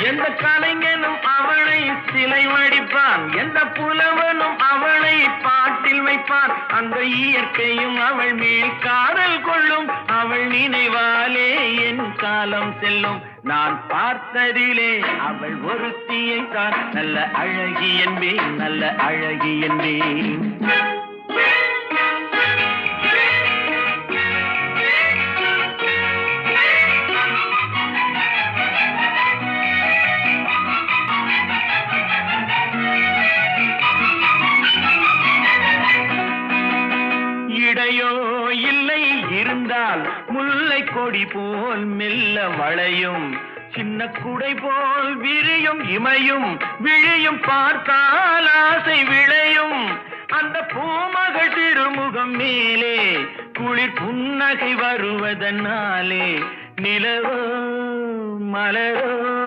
எந்த கலைஞனும் அவளை சிலை வடிப்பான், எந்த புலவனும் அவளை பாட்டில் வைப்பான். அந்த இயற்கையும் அவள் மேல் காதல் கொள்ளும், அவள் நினைவாலே என் காலம் செல்லும். நான் பார்த்ததிலே அவள் ஒருத்தியை தான் நல்ல அழகி என்பேன், நல்ல அழகி என்பேன். இடையோ இல்லை இருந்தால் முல்லை கொடி போல் மெல்ல வளையும், சின்ன குடை போல் விரியும் இமையும் விழியும் பார்த்தால் ஆசை விளையும். அந்த பூமகள் திருமுகம் மேலே குளிர் புன்னகை வருவதனாலே நிலவோ மலரோ